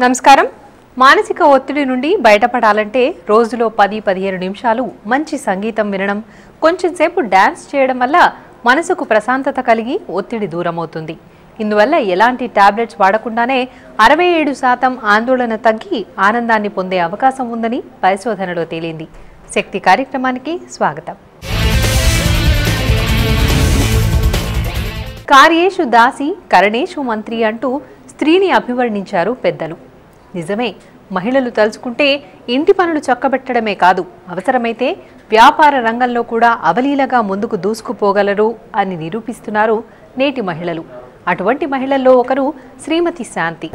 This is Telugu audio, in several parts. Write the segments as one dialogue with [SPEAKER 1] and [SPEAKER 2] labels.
[SPEAKER 1] నమస్కారం. మానసిక ఒత్తిడి నుండి బయటపడాలంటే రోజులో 10-15 నిమిషాలు మంచి సంగీతం వినడం, కొంచెం సేపు డాన్స్ చేయడం వల్ల మనసుకు ప్రశాంతత కలిగి ఒత్తిడి దూరమవుతుంది. ఇందువల్ల ఎలాంటి టాబ్లెట్స్ వాడకుండానే 67% ఆందోళన తగ్గి ఆనందాన్ని పొందే అవకాశం ఉందని పరిశోధనలో తేలింది. శక్తి కార్యక్రమానికి స్వాగతం. కార్యేషు దాసి కరణేషు మంత్రి అంటూ స్త్రీని అభివర్ణించారు పెద్దలు. నిజమే, మహిళలు తలుచుకుంటే ఇంటి పనులు చక్కబెట్టడమే కాదు, అవసరమైతే వ్యాపార రంగంలో కూడా అవలీలగా ముందుకు దూసుకుపోగలరు అని నిరూపిస్తున్నారు నేటి మహిళలు. అటువంటి మహిళల్లో ఒకరు శ్రీమతి శాంతి.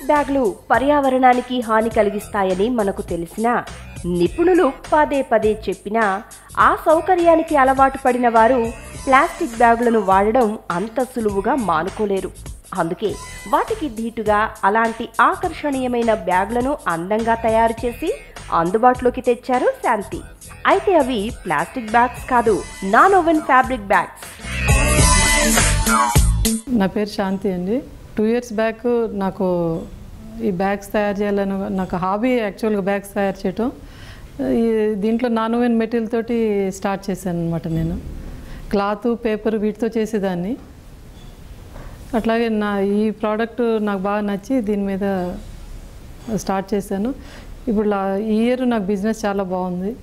[SPEAKER 2] బ్యాగ్లు పర్యావరణానికి హాని కలిగిస్తాయని మనకు తెలిసినా, నిపుణులు పదే పదే చెప్పినా ఆ సౌకర్యానికి అలవాటు పడిన వారు ప్లాస్టిక్ బ్యాగులను వాడడం అంత సులువుగా మానుకోలేరు. అందుకే వాటికి ధీటుగా అలాంటి ఆకర్షణీయమైన బ్యాగులను అందంగా తయారు చేసి అందుబాటులోకి తెచ్చారు శాంతి. అయితే అవి ప్లాస్టిక్ బ్యాగ్స్ కాదు, నాన్ ఓవెన్ ఫ్యాబ్రిక్ బ్యాగ్స్.
[SPEAKER 3] నా పేరు శాంతి అండి. 2 years బ్యాక్ నాకు ఈ బ్యాగ్స్ తయారు చేయాలని నాకు హాబీ. యాక్చువల్గా బ్యాగ్స్ తయారు చేయటం, దీంట్లో నాన్ ఓవెన్ మెటీరియల్ తోటి స్టార్ట్ చేశాను అనమాట. నేను క్లాత్, పేపర్ వీటితో చేసేదాన్ని. అట్లాగే ఈ ప్రోడక్ట్ నాకు బాగా నచ్చి దీని మీద స్టార్ట్ చేశాను. ఇప్పుడు ఈ ఇయర్ నాకు బిజినెస్ చాలా బాగుంది.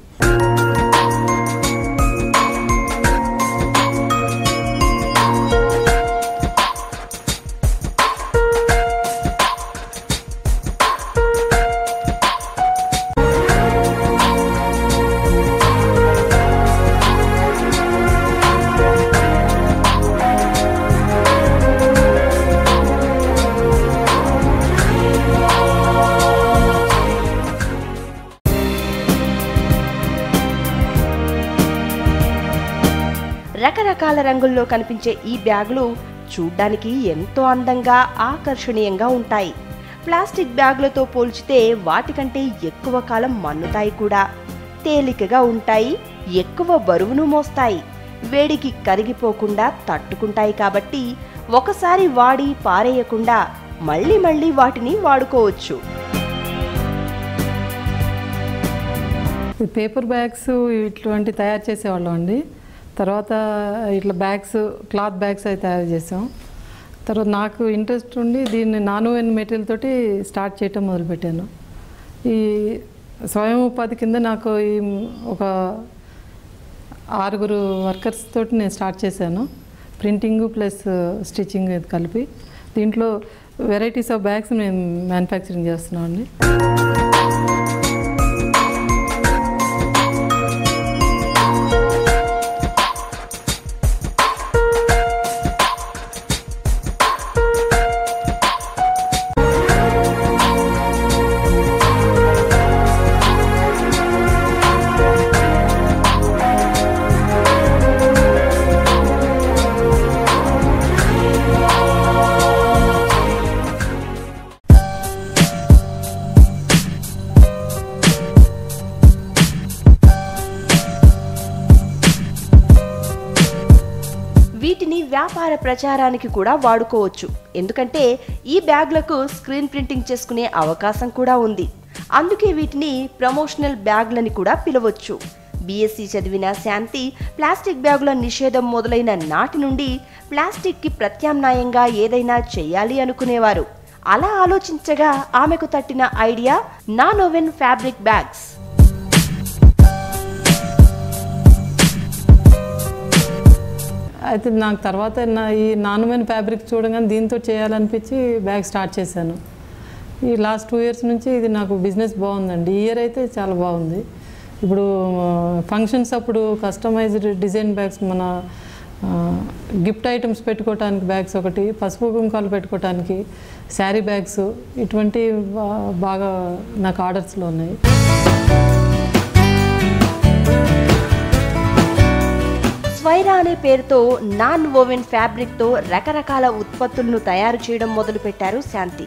[SPEAKER 2] రకరకాల రంగుల్లో కనిపించే ఈ బ్యాగులు చూడ్డానికి ఎంతో అందంగా, ఆకర్షణీయంగా ఉంటాయి. ప్లాస్టిక్ బ్యాగులతో పోల్చితే వాటికంటే ఎక్కువ కాలం మన్నుతాయి కూడా. తేలికగా ఉంటాయి, ఎక్కువ బరువును మోస్తాయి, వేడికి కరిగిపోకుండా తట్టుకుంటాయి. కాబట్టి ఒకసారి వాడి పారేయకుండా మళ్ళీ మళ్ళీ వాటిని వాడుకోవచ్చు.
[SPEAKER 3] పేపర్ బ్యాగ్స్ ఇటువంటి తయారు చేసేవాళ్ళం అండి. తర్వాత ఇట్లా బ్యాగ్స్, క్లాత్ బ్యాగ్స్ అవి తయారు చేసాం. తర్వాత నాకు ఇంట్రెస్ట్ ఉండి దీన్ని నాన్ ఓవెన్ మెటీరియల్ తోటి స్టార్ట్ చేయటం మొదలుపెట్టాను. ఈ స్వయం ఉపాధి కింద నాకు ఒక 6 వర్కర్స్ తోటి నేను స్టార్ట్ చేశాను. ప్రింటింగ్ ప్లస్ స్టిచ్చింగ్ కలిపి దీంట్లో వెరైటీస్ ఆఫ్ బ్యాగ్స్ మేము మ్యానుఫ్యాక్చరింగ్ చేస్తున్నాం అండి.
[SPEAKER 2] వీటిని వ్యాపార ప్రచారానికి కూడా వాడుకోవచ్చు. ఎందుకంటే ఈ బ్యాగ్లకు స్క్రీన్ ప్రింటింగ్ చేసుకునే అవకాశం కూడా ఉంది. అందుకే వీటిని ప్రమోషనల్ బ్యాగ్లని కూడా పిలవచ్చు. బీఎస్సీ చదివిన శాంతి ప్లాస్టిక్ బ్యాగుల నిషేధం మొదలైన నాటి నుండి ప్లాస్టిక్కి ప్రత్యామ్నాయంగా ఏదైనా చెయ్యాలి అనుకునేవారు. అలా ఆలోచించగా ఆమెకు తట్టిన idea non woven fabric bags.
[SPEAKER 3] అయితే నాకు తర్వాత ఈ నాన్ ఓవెన్ ఫ్యాబ్రిక్ చూడగానే దీంతో చేయాలనిపించి బ్యాగ్ స్టార్ట్ చేశాను. ఈ లాస్ట్ 2 years నుంచి ఇది నాకు బిజినెస్ బాగుందండి. ఈ ఇయర్ అయితే చాలా బాగుంది. ఇప్పుడు ఫంక్షన్స్ అప్పుడు కస్టమైజ్డ్ డిజైన్ బ్యాగ్స్ మన గిఫ్ట్ ఐటమ్స్ పెట్టుకోవడానికి బ్యాగ్స్ ఒకటి, పసుపు కుంకాలు పెట్టుకోవడానికి శారీ బ్యాగ్స్, ఇటువంటి బాగా నాకు ఆర్డర్స్లో ఉన్నాయి.
[SPEAKER 2] స్వైరా అనే పేరుతో నాన్ ఓవెన్ ఫ్యాబ్రిక్తో రకరకాల ఉత్పత్తులను తయారు చేయడం మొదలుపెట్టారు శాంతి.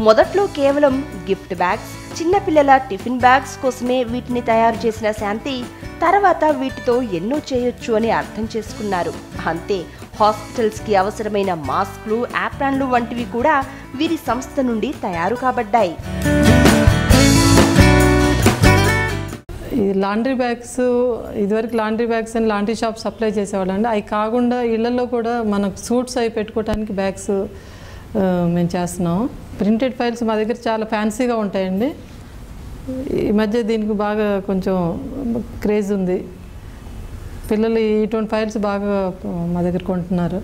[SPEAKER 2] మొదట్లో కేవలం గిఫ్ట్ బ్యాగ్స్, చిన్నపిల్లల టిఫిన్ బ్యాగ్స్ కోసమే వీటిని తయారు చేసిన శాంతి తర్వాత వీటితో ఎన్నో చేయొచ్చు అని అర్థం చేసుకున్నారు. అంతే, హాస్పిటల్స్కి అవసరమైన మాస్క్లు, యాప్రాన్లు వంటివి కూడా వీరి సంస్థ నుండి తయారు కాబడ్డాయి.
[SPEAKER 3] ఈ లాండ్రీ బ్యాగ్స్, ఇదివరకు లాండ్రీ బ్యాగ్స్ అని లాండ్రీ షాప్ సప్లై చేసేవాళ్ళండి. అవి కాకుండా ఇళ్లలో కూడా మనకు సూట్స్ అవి పెట్టుకోవడానికి బ్యాగ్స్ మేము చేస్తున్నాం. ప్రింటెడ్ ఫైల్స్ మా దగ్గర చాలా ఫ్యాన్సీగా ఉంటాయండి. ఈ మధ్య దీనికి బాగా కొంచెం క్రేజ్ ఉంది. పిల్లలు ఇటువంటి ఫైల్స్ బాగా మా దగ్గర కొంటున్నారు.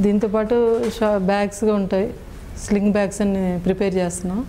[SPEAKER 3] దీంతోపాటు బ్యాగ్స్గా ఉంటాయి, స్లింగ్ బ్యాగ్స్ అని ప్రిపేర్ చేస్తున్నాం.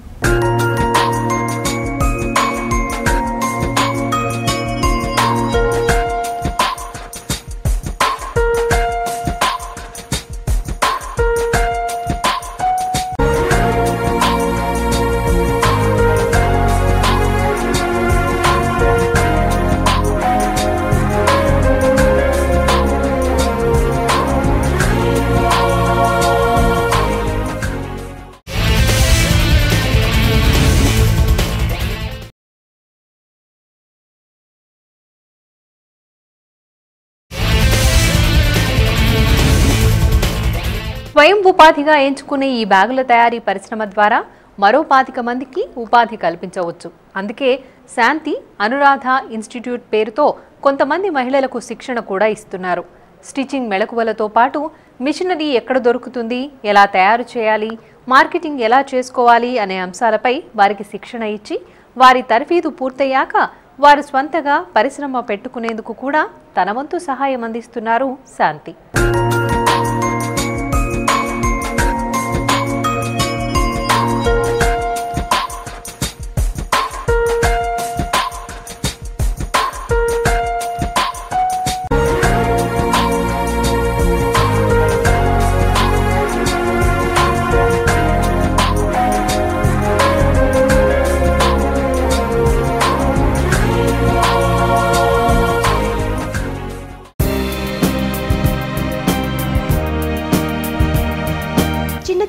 [SPEAKER 1] స్వయం ఉపాధిగా ఎంచుకునే ఈ బ్యాగుల తయారీ పరిశ్రమ ద్వారా మరో 25 మందికి ఉపాధి కల్పించవచ్చు. అందుకే శాంతి అనురాధ ఇన్స్టిట్యూట్ పేరుతో కొంతమంది మహిళలకు శిక్షణ కూడా ఇస్తున్నారు. స్టిచ్చింగ్ మెళకువలతో పాటు మిషనరీ ఎక్కడ దొరుకుతుంది, ఎలా తయారు చేయాలి, మార్కెటింగ్ ఎలా చేసుకోవాలి అనే అంశాలపై వారికి శిక్షణ ఇచ్చి వారి తర్ఫీదు పూర్తయ్యాక వారు స్వంతగా పరిశ్రమ పెట్టుకునేందుకు కూడా తన వంతు సహాయం అందిస్తున్నారు శాంతి.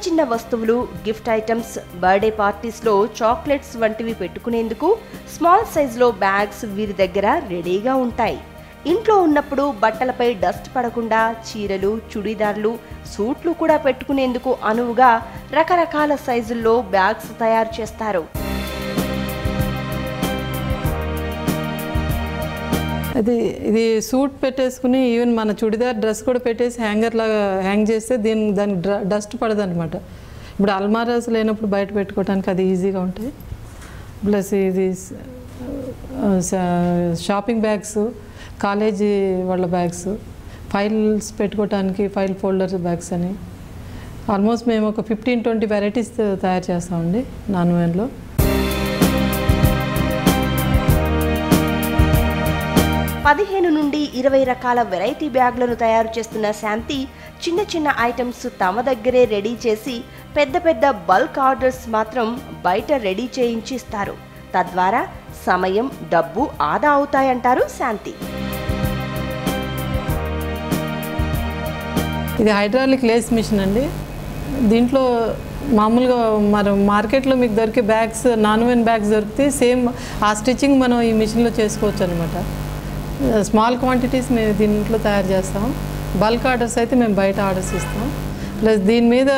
[SPEAKER 2] చిన్న వస్తువులు, గిఫ్ట్ ఐటమ్స్, బర్త్డే పార్టీస్లో చాక్లెట్స్ వంటివి పెట్టుకునేందుకు స్మాల్ సైజులో బ్యాగ్స్ వీరి దగ్గర రెడీగా ఉంటాయి. ఇంట్లో ఉన్నప్పుడు బట్టలపై డస్ట్ పడకుండా చీరలు, చుడీదార్లు, సూట్లు కూడా పెట్టుకునేందుకు అనువుగా రకరకాల సైజుల్లో బ్యాగ్స్ తయారు చేస్తారు.
[SPEAKER 3] ఇది సూట్ పెట్టేసుకుని ఈవెన్ మన చుడిదార్ డ్రెస్ కూడా పెట్టేసి హ్యాంగర్ లాగా హ్యాంగ్ చేస్తే దానికి డస్ట్ పడదు అనమాట. ఇప్పుడు అల్మారాస్ లేనప్పుడు బయట పెట్టుకోవడానికి అది ఈజీగా ఉంటాయి. ప్లస్ ఇది షాపింగ్ బ్యాగ్స్, కాలేజీ వాళ్ళ బ్యాగ్స్, ఫైల్స్ పెట్టుకోవడానికి ఫైల్ ఫోల్డర్స్ బ్యాగ్స్ అని ఆల్మోస్ట్ మేము ఒక 15-20 వెరైటీస్ తయారు చేస్తామండి నాన్ ఓవెన్లో.
[SPEAKER 2] నుండి 20 రకాల వెరైటీ బ్యాగ్లను తయారు చేస్తున్న శాంతి చిన్న చిన్న ఐటమ్స్ తమ దగ్గరే రెడీ చేసి పెద్ద బల్క్ ఆర్డర్స్ మాత్రం బయట రెడీ చేయించిస్తారు. తద్వారా సమయం, డబ్బు ఆదా అవుతాయంటారు శాంతి.
[SPEAKER 3] ఇది హైడ్రాలిక్ లేస్ మిషన్ అండి. దీంట్లో మామూలుగా మరి మార్కెట్లో మీకు దొరికే బ్యాగ్స్, నాన్ ఓవెన్ బ్యాగ్స్ దొరికితే సేమ్ ఆ స్టిచ్చింగ్ మనం ఈ మిషన్లో చేసుకోవచ్చు అనమాట. స్మాల్ క్వాంటిటీస్ మేము దీంట్లో తయారు చేస్తాం. బల్క్ ఆర్డర్స్ అయితే మేము బయట ఆర్డర్స్ ఇస్తాం. ప్లస్ దీని మీద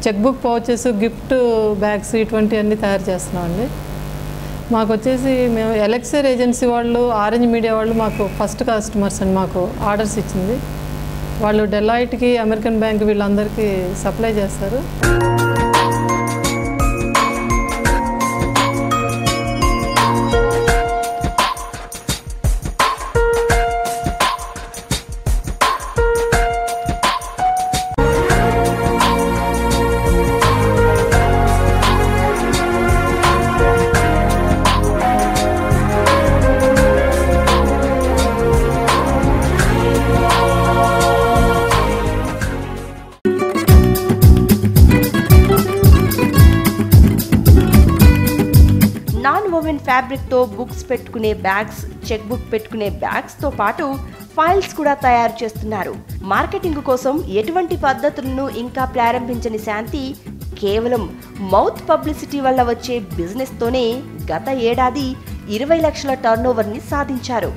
[SPEAKER 3] cheque book pouches, gift bags ఇటువంటివన్నీ తయారు చేస్తున్నామండి. మాకు వచ్చేసి మేము ఎలెక్సర్ ఏజెన్సీ వాళ్ళు, ఆరెంజ్ మీడియా వాళ్ళు మాకు ఫస్ట్ కస్టమర్స్ అని మాకు ఆర్డర్స్ ఇచ్చింది. వాళ్ళు డెలాయిట్కి, అమెరికన్ బ్యాంక్ వీళ్ళందరికీ సప్లై చేస్తారు.
[SPEAKER 2] ఫ్యాబ్రిక్తో బుక్స్ పెట్టుకునే బ్యాగ్స్, చెక్ బుక్ పెట్టుకునే బ్యాగ్స్తో పాటు ఫైల్స్ కూడా తయారు చేస్తున్నారు. మార్కెటింగ్ కోసం ఎటువంటి పద్ధతులను ఇంకా ప్రారంభించని శాంతి కేవలం మౌత్ పబ్లిసిటీ వల్ల వచ్చే బిజినెస్తోనే గత ఏడాది 20 లక్షల టర్నోవర్ని సాధించారు.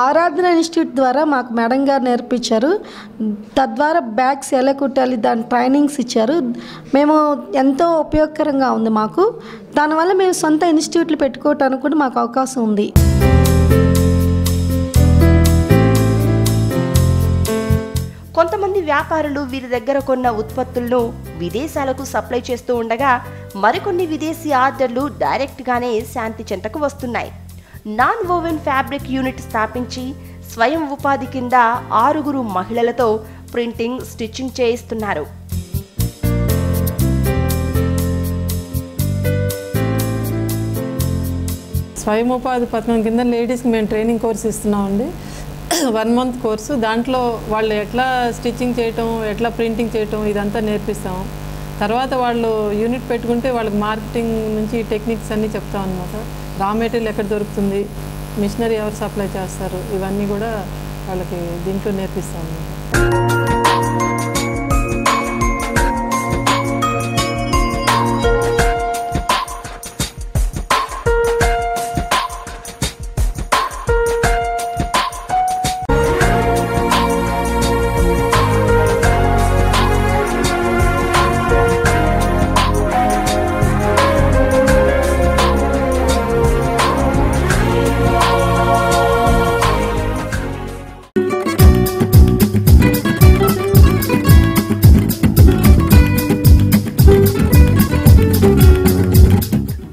[SPEAKER 4] ఆరాధన ఇన్స్టిట్యూట్ ద్వారా మాకు మేడం గారు నేర్పించారు. తద్వారా బ్యాగ్స్ ఎలా కుట్టాలి దాని ట్రైనింగ్స్ ఇచ్చారు. మేము ఎంతో ఉపయోగకరంగా ఉంది మాకు. దానివల్ల మేము సొంత ఇన్స్టిట్యూట్లు పెట్టుకోవటానికి కూడా మాకు అవకాశం ఉంది.
[SPEAKER 2] కొంతమంది వ్యాపారులు వీరి దగ్గర కొన్న ఉత్పత్తులను విదేశాలకు సప్లై చేస్తూ ఉండగా మరికొన్ని విదేశీ ఆర్డర్లు డైరెక్ట్గానే శాంతి చెంతకు వస్తున్నాయి. నాన్ వోవెన్ ఫ్యాబ్రిక్ యూనిట్ స్థాపించి స్వయం ఉపాధి కింద 6 మహిళలతో ప్రింటింగ్, స్టిచ్చింగ్ చేయిస్తున్నారు.
[SPEAKER 3] స్వయం ఉపాధి పథకం కింద లేడీస్కి మేము ట్రైనింగ్ కోర్స్ ఇస్తున్నామండి. 1 మంత్ కోర్సు. దాంట్లో వాళ్ళు ఎట్లా స్టిచ్చింగ్ చేయటం, ఎట్లా ప్రింటింగ్ చేయటం ఇదంతా నేర్పిస్తాం. తర్వాత వాళ్ళు యూనిట్ పెట్టుకుంటే వాళ్ళకి మార్కెటింగ్ నుంచి టెక్నిక్స్ అన్నీ చెప్తాం అన్నమాట. రా మెటీరియల్ ఎక్కడ దొరుకుతుంది, మిషనరీ ఎవరు సప్లై చేస్తారు, ఇవన్నీ కూడా వాళ్ళకి దీంట్లో నేర్పిస్తాం అన్నమాట.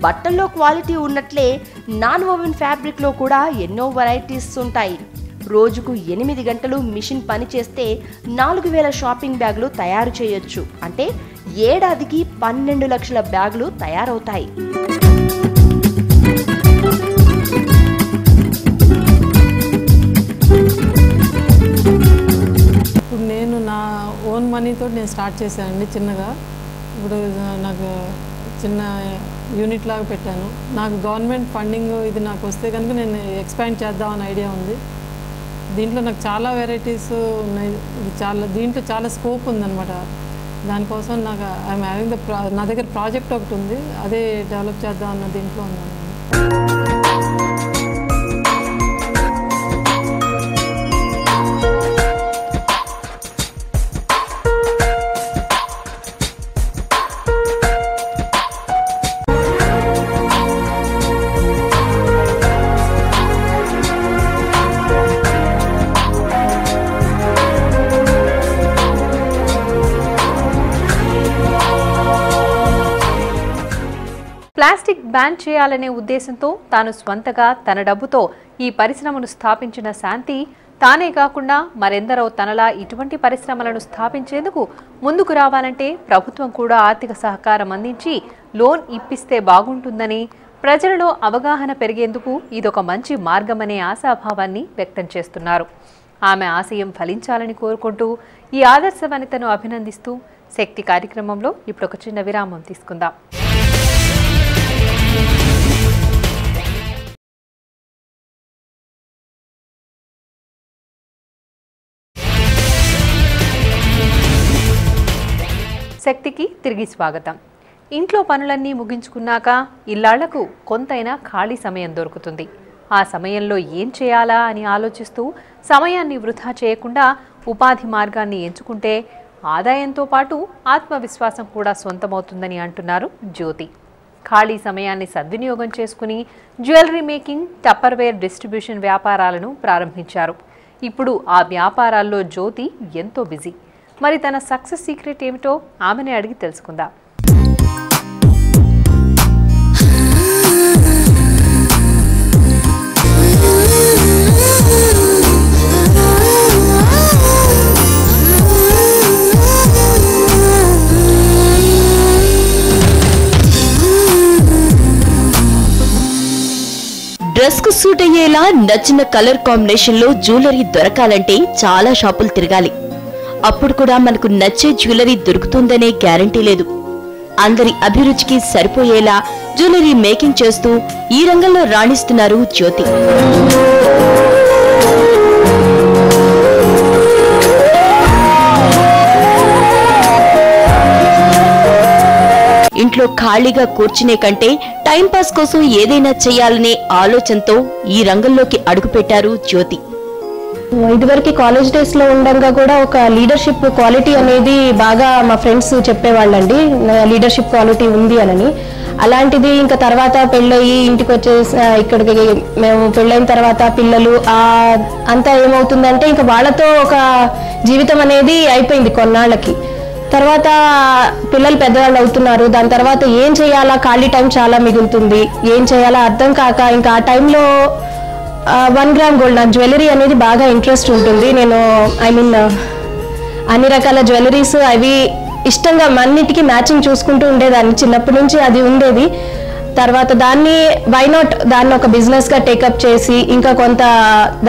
[SPEAKER 2] బట్టల్లో క్వాలిటీ ఉన్నట్లే నాన్ వోవెన్ ఫ్యాబ్రిక్లో కూడా ఎన్నో వెరైటీస్ ఉంటాయి. రోజుకు 8 గంటలు మిషన్ పని చేస్తే 4000 షాపింగ్ బ్యాగులు తయారు చేయొచ్చు. అంటే ఏడాదికి 12 లక్షల బ్యాగులు తయారవుతాయి.
[SPEAKER 3] ఇప్పుడు నేను నా ఓన్ మనీతో నేను స్టార్ట్ చేశానండి చిన్నగా. ఇప్పుడు నాకు చిన్న యూనిట్ లాగా పెట్టాను. నాకు గవర్నమెంట్ ఫండింగ్ ఇది నాకు వస్తే కనుక నేను ఎక్స్పాండ్ చేద్దామని ఐడియా ఉంది. దీంట్లో నాకు చాలా వెరైటీస్ ఉన్నాయి. దీంట్లో చాలా స్కోప్ ఉందన్నమాట. దానికోసం నాకు ఐఎమ్ హ్యావింగ్ నా దగ్గర ప్రాజెక్ట్ ఒకటి ఉంది, అదే డెవలప్ చేద్దాం అన్న దీంట్లో ఉన్నాను.
[SPEAKER 1] ప్లాస్టిక్ బ్యాన్ చేయాలనే ఉద్దేశంతో తాను స్వంతగా తన డబ్బుతో ఈ పరిశ్రమను స్థాపించిన శాంతి తానే కాకుండా మరెందరో తనలా ఇటువంటి పరిశ్రమలను స్థాపించేందుకు ముందుకు రావాలంటే ప్రభుత్వం కూడా ఆర్థిక సహకారం అందించి లోన్ ఇప్పిస్తే బాగుంటుందని, ప్రజలలో అవగాహన పెరిగేందుకు ఇదొక మంచి మార్గమనే ఆశాభావాన్ని వ్యక్తం చేస్తున్నారు. ఆమె ఆశయం ఫలించాలని కోరుకుంటూ ఈ ఆదర్శ వనితను అభినందిస్తూ శక్తి కార్యక్రమంలో ఇప్పుడు ఒక చిన్న విరామం తీసుకుందాం. శక్తికి తిరిగి స్వాగతం. ఇంట్లో పనులన్నీ ముగించుకున్నాక ఇల్లాళ్లకు కొంతైనా ఖాళీ సమయం దొరుకుతుంది. ఆ సమయంలో ఏం చేయాలా అని ఆలోచిస్తూ సమయాన్ని వృధా చేయకుండా ఉపాధి మార్గాన్ని ఎంచుకుంటే ఆదాయంతో పాటు ఆత్మవిశ్వాసం కూడా సొంతమవుతుందని అంటున్నారు జ్యోతి. ఖాళీ సమయాన్ని సద్వినియోగం చేసుకుని జ్యువెలరీ మేకింగ్, టప్పర్వేర్ డిస్ట్రిబ్యూషన్ వ్యాపారాలను ప్రారంభించారు. ఇప్పుడు ఆ వ్యాపారాల్లో జ్యోతి ఎంతో బిజీ. మరి తన సక్సెస్ సీక్రెట్ ఏమిటో ఆమెనే అడిగి తెలుసుకుందాం.
[SPEAKER 5] డ్రెస్ కు సూట్ అయ్యేలా నచ్చిన కలర్ కాంబినేషన్ లో జ్యువెలరీ దొరకాలంటే చాలా షాపులు తిరగాలి.
[SPEAKER 2] అప్పుడు కూడా మనకు నచ్చే జ్యువెలరీ దొరుకుతుందనే గ్యారంటీ లేదు. అందరి అభిరుచికి సరిపోయేలా జ్యువెలరీ మేకింగ్ చేస్తూ ఈ రంగంలో రాణిస్తున్నారు జ్యోతి. ఇంట్లో ఖాళీగా కూర్చునే కంటే టైంపాస్ కోసం ఏదైనా చేయాలనే ఆలోచనతో ఈ రంగంలోకి అడుగుపెట్టారు జ్యోతి.
[SPEAKER 5] ఇదివరకు కాలేజ్ డేస్ లో ఉండగా కూడా ఒక లీడర్షిప్ క్వాలిటీ అనేది బాగా మా ఫ్రెండ్స్ చెప్పేవాళ్ళండి, లీడర్షిప్ క్వాలిటీ ఉంది అని. అలాంటిది ఇంకా తర్వాత పెళ్ళయి ఇంటికి వచ్చేసి ఇక్కడికి మేము పెళ్ళైన తర్వాత పిల్లలు అంతా ఏమవుతుందంటే ఇంకా వాళ్ళతో ఒక జీవితం అనేది అయిపోయింది కొన్నాళ్ళకి. తర్వాత పిల్లలు పెద్దవాళ్ళు అవుతున్నారు, దాని తర్వాత ఏం చేయాలా, ఖాళీ టైం చాలా మిగులుతుంది, ఏం చేయాలా అర్థం కాక ఇంకా ఆ టైంలో 1 గ్రామ్ గోల్డ్, నాకు జ్యువెలరీ అనేది బాగా ఇంట్రెస్ట్ ఉంటుంది. నేను అన్ని రకాల జ్యువెలరీస్ అవి ఇష్టంగా అన్నిటికీ మ్యాచింగ్ చూసుకుంటూ ఉండేదాన్ని, చిన్నప్పటి నుంచి అది ఉండేది. తర్వాత దాన్ని వై నాట్ దాన్ని ఒక బిజినెస్గా టేకప్ చేసి ఇంకా కొంత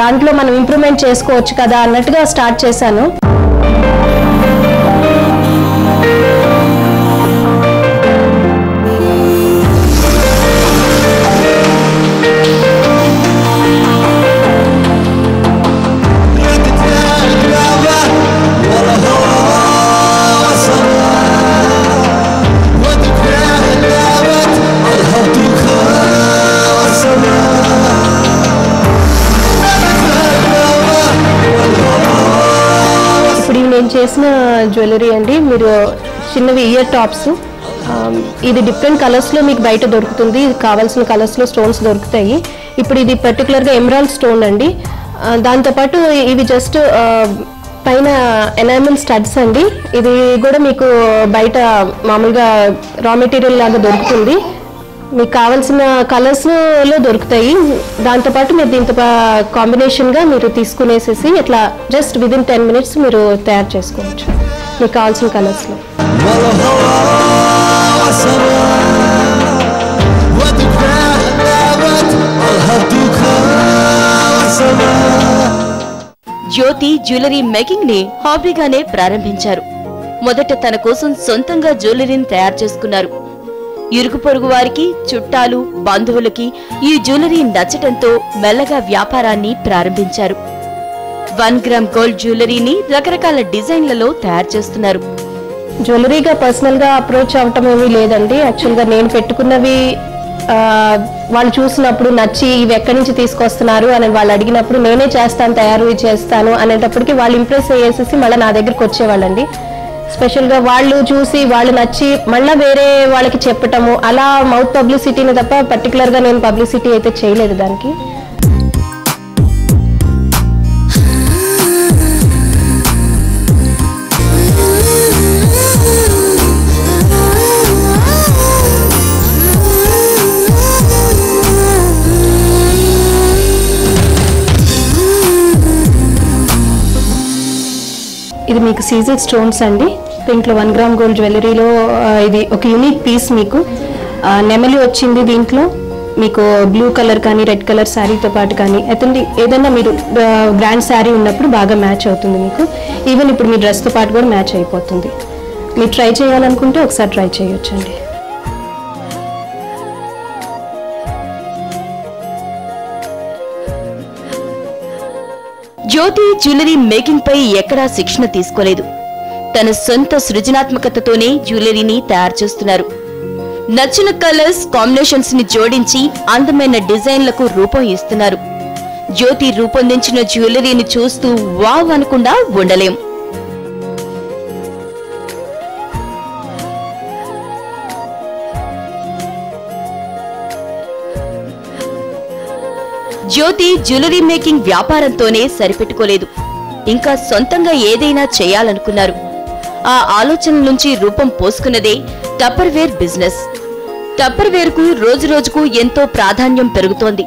[SPEAKER 5] దాంట్లో మనం ఇంప్రూవ్మెంట్ చేసుకోవచ్చు కదా అన్నట్టుగా స్టార్ట్ చేశాను. నేను చేసిన జ్యువెలరీ అండి, మీరు చిన్నవి ఇయర్ టాప్స్, ఇది డిఫరెంట్ కలర్స్లో మీకు బయట దొరుకుతుంది, కావాల్సిన కలర్స్లో స్టోన్స్ దొరుకుతాయి. ఇప్పుడు ఇది పర్టికులర్గా ఎమరాల్డ్ స్టోన్ అండి. దాంతోపాటు ఇవి జస్ట్ పైన ఎనామిల్ స్టడ్స్ అండి. ఇది కూడా మీకు బయట మామూలుగా రా మెటీరియల్ లాగా దొరుకుతుంది, మీకు కావాల్సిన కలర్స్లో దొరుకుతాయి. దాంతోపాటు మీరు దీంతో కాంబినేషన్గా మీరు తీసుకునేసేసి ఇట్లా జస్ట్ విదిన్ 10 minutes మీరు తయారు చేసుకోవచ్చు మీకు కావాల్సిన కలర్స్లో.
[SPEAKER 2] జ్యోతి జ్యువెలరీ మేకింగ్ ని హాబీగానే ప్రారంభించారు. మొదట తన కోసం సొంతంగా జ్యువెలరీని తయారు చేసుకున్నారు. ఇరుగు పొరుగు వారికి, చుట్టాలు, బంధువులకి ఈ జ్యువెలరీ నచ్చటంతో మెల్లగా వ్యాపారాన్ని ప్రారంభించారు. 1 గ్రామ్ గోల్డ్ జ్యువెలరీని రకరకాల డిజైన్లలో తయారు చేస్తున్నారు.
[SPEAKER 5] జ్యువెలరీగా పర్సనల్గా అప్రోచ్ అవటం ఏమీ లేదండి. యాక్చువల్గా నేను పెట్టుకున్నవి వాళ్ళు చూసినప్పుడు నచ్చి ఇవి ఎక్కడి నుంచి తీసుకొస్తున్నారు అని వాళ్ళు అడిగినప్పుడు నేనే చేస్తాను, తయారు చేస్తాను అనేటప్పటికి వాళ్ళు ఇంప్రెస్ అయ్యేసేసి మళ్ళీ నా దగ్గరికి వచ్చేవాళ్ళండి. స్పెషల్గా వాళ్ళు చూసి వాళ్ళు నచ్చి మళ్ళీ వేరే వాళ్ళకి చెప్పటము, అలా మౌత్ పబ్లిసిటీని తప్ప పర్టికులర్గా నేను పబ్లిసిటీ అయితే చేయలేదు దానికి. ఇది మీకు సీజెడ్ స్టోన్స్ అండి. దీంట్లో 1 గ్రామ్ గోల్డ్ జ్యువెలరీలో ఇది ఒక యూనిక్ పీస్. మీకు నెమలి వచ్చింది దీంట్లో. మీకు బ్లూ కలర్ కానీ రెడ్ కలర్ శారీతో పాటు కానీ అయితే ఏదైనా మీరు గ్రాండ్ శారీ ఉన్నప్పుడు బాగా మ్యాచ్ అవుతుంది మీకు. ఈవెన్ ఇప్పుడు మీ డ్రెస్తో పాటు కూడా మ్యాచ్ అయిపోతుంది. మీరు ట్రై చేయాలనుకుంటే ఒకసారి ట్రై చేయొచ్చండి.
[SPEAKER 2] జ్యోతి జ్యువెలరీ మేకింగ్ పై ఎక్కడా శిక్షణ తీసుకోలేదు. తన సొంత సృజనాత్మకతతోనే జ్యువెలరీని తయారు చేస్తున్నారు. నచ్చిన కలర్స్ కాంబినేషన్స్ ని జోడించి అందమైన డిజైన్లకు రూపం ఇస్తున్నారు. జ్యోతి రూపొందించిన జ్యువెలరీని చూస్తూ వావ్ అనకుండా ఉండలేం. జ్యోతి జ్యువెలరీ మేకింగ్ వ్యాపారంతోనే సరిపెట్టుకోలేదు. ఇంకా సొంతంగా ఏదైనా చేయాలనుకున్నారు. ఆ ఆలోచన నుంచి రూపం పోసుకున్నదే టప్పర్వేర్ బిజినెస్. టప్పర్వేర్ కు రోజురోజుకు ఎంతో ప్రాధాన్యం పెరుగుతోంది.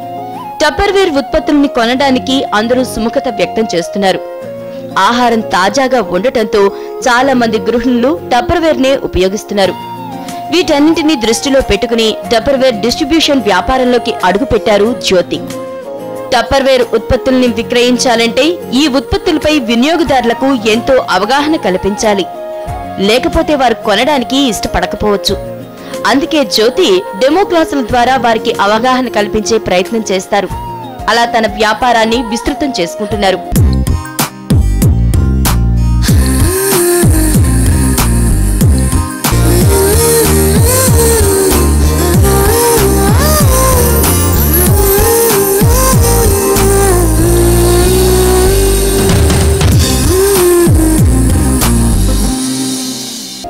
[SPEAKER 2] టప్పర్వేర్ ఉత్పత్తుల్ని కొనడానికి అందరూ సుముఖత వ్యక్తం చేస్తున్నారు. ఆహారం తాజాగా ఉండటంతో చాలా మంది గృహిణులు టప్పర్వేర్ నే ఉపయోగిస్తున్నారు. వీటన్నింటినీ దృష్టిలో పెట్టుకుని టప్పర్వేర్ డిస్ట్రిబ్యూషన్ వ్యాపారంలోకి అడుగుపెట్టారు జ్యోతి. టప్పర్వేర్ ఉత్పత్తుల్ని విక్రయించాలంటే ఈ ఉత్పత్తులపై వినియోగదారులకు ఎంతో అవగాహన కల్పించాలి. లేకపోతే వారు కొనడానికి ఇష్టపడకపోవచ్చు. అందుకే జ్యోతి డెమో క్లాసుల ద్వారా వారికి అవగాహన కల్పించే ప్రయత్నం చేస్తారు. అలా తన వ్యాపారాన్ని విస్తృతం చేసుకుంటున్నారు.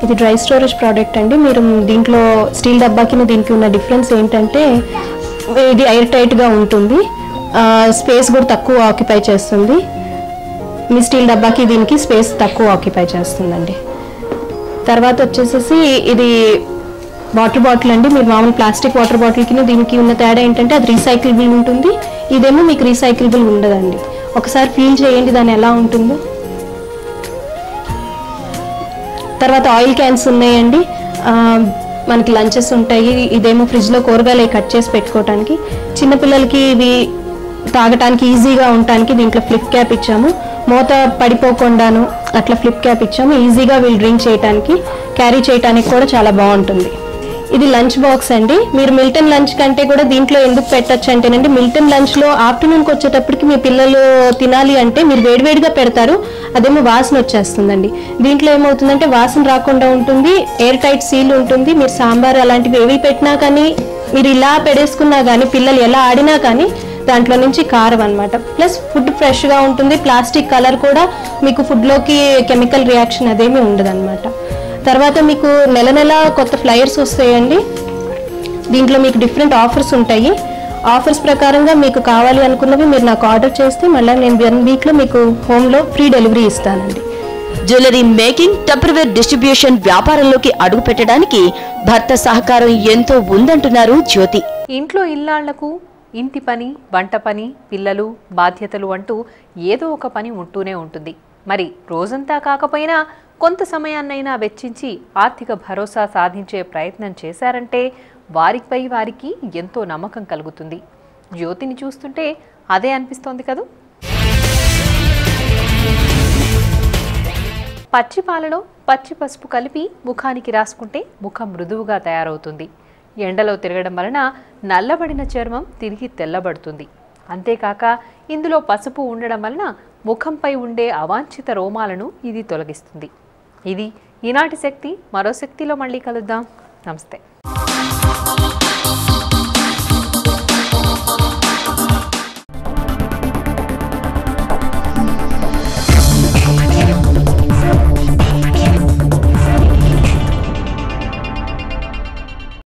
[SPEAKER 5] ఇది డ్రై స్టోరేజ్ ప్రోడక్ట్ అండి. మీరు దీంట్లో స్టీల్ డబ్బాకి దీనికి ఉన్న డిఫరెన్స్ ఏంటంటే ఇది ఎయిర్ టైట్గా ఉంటుంది, స్పేస్ కూడా తక్కువ ఆక్యుపై చేస్తుంది. మీ స్టీల్ డబ్బాకి దీనికి స్పేస్ తక్కువ ఆక్యుపై చేస్తుందండి. తర్వాత వచ్చేసేసి ఇది వాటర్ బాటిల్ అండి. మీరు మామూలు ప్లాస్టిక్ వాటర్ బాటిల్కి దీనికి ఉన్న తేడా ఏంటంటే అది రీసైకిలబుల్ ఉంటుంది, ఇదేమో మీకు రీసైకిలబుల్ ఉండదండి. ఒకసారి ఫీల్ చేయండి దాన్ని ఎలా ఉంటుందో. తర్వాత ఆయిల్ క్యాన్స్ ఉన్నాయండి, మనకి లంచెస్ ఉంటాయి. ఇదేమో ఫ్రిడ్జ్లో కూరగాయలు కట్ చేసి పెట్టుకోవడానికి. చిన్నపిల్లలకి ఇవి తాగటానికి ఈజీగా ఉండటానికి దీంట్లో ఫ్లిప్ క్యాప్ ఇచ్చాము. మూత పడిపోకుండాను అట్లా ఫ్లిప్ క్యాప్ ఇచ్చాము. ఈజీగా వీళ్ళు డ్రింక్ చేయడానికి, క్యారీ చేయడానికి కూడా చాలా బాగుంటుంది. ఇది లంచ్ బాక్స్ అండి. మీరు మిల్టన్ లంచ్ కంటే కూడా దీంట్లో ఎందుకు పెట్టచ్చు అంటేనండి, మిల్టన్ లంచ్లో ఆఫ్టర్నూన్కి వచ్చేటప్పటికి మీ పిల్లలు తినాలి అంటే మీరు వేడివేడిగా పెడతారు, అదేమో వాసన వచ్చేస్తుందండి. దీంట్లో ఏమవుతుందంటే వాసన రాకుండా ఉంటుంది, ఎయిర్ టైట్ సీల్ ఉంటుంది. మీరు సాంబార్ అలాంటివి ఏవి పెట్టినా కానీ, మీరు ఇలా పెడేసుకున్నా కానీ, పిల్లలు ఎలా ఆడినా కానీ దాంట్లో నుంచి కారం అనమాట. ప్లస్ ఫుడ్ ఫ్రెష్గా ఉంటుంది. ప్లాస్టిక్ కలర్ కూడా మీకు ఫుడ్లోకి కెమికల్ రియాక్షన్ అదేమీ ఉండదు అనమాట. తర్వాత మీకు నెల నెల కొత్త ఫ్లైయర్స్ వస్తాయండి. దీంట్లో మీకు డిఫరెంట్ ఆఫర్స్ ఉంటాయి. ఆఫర్స్ ప్రకారంగా మీకు కావాలి అనుకున్నవి మీరు నాకు ఆర్డర్ చేస్తే మళ్ళీ నేను 1 వీక్లో మీకు హోమ్లో ఫ్రీ డెలివరీ ఇస్తానండి.
[SPEAKER 2] జ్యువెలరీ మేకింగ్, టప్పర్వేర్ డిస్ట్రిబ్యూషన్ వ్యాపారంలోకి అడుగు పెట్టడానికి భర్త సహకారం ఎంతో ఉందంటున్నారు జ్యోతి.
[SPEAKER 1] ఇంట్లో ఇల్లాళ్లకు ఇంటి పని, వంట పని, పిల్లలు, బాధ్యతలు అంటూ ఏదో ఒక పని ఉంటూనే ఉంటుంది. మరి రోజంతా కాకపోయినా కొంత సమయాన్నైనా వెచ్చించి ఆర్థిక భరోసా సాధించే ప్రయత్నం చేశారంటే వారిపై వారికి ఎంతో నమ్మకం కలుగుతుంది. జ్యోతిని చూస్తుంటే అదే అనిపిస్తోంది కదూ. పచ్చి పాలలో పచ్చి పసుపు కలిపి ముఖానికి రాసుకుంటే ముఖం మృదువుగా తయారవుతుంది. ఎండలో తిరగడం వలన నల్లబడిన చర్మం తిరిగి తెల్లబడుతుంది. అంతేకాక ఇందులో పసుపు ఉండడం వలన ముఖంపై ఉండే అవాంఛిత రోమాలను ఇది తొలగిస్తుంది. ఇది ఈనాటి శక్తి. మరో శక్తిలో మళ్ళీ కలుద్దాం. నమస్తే.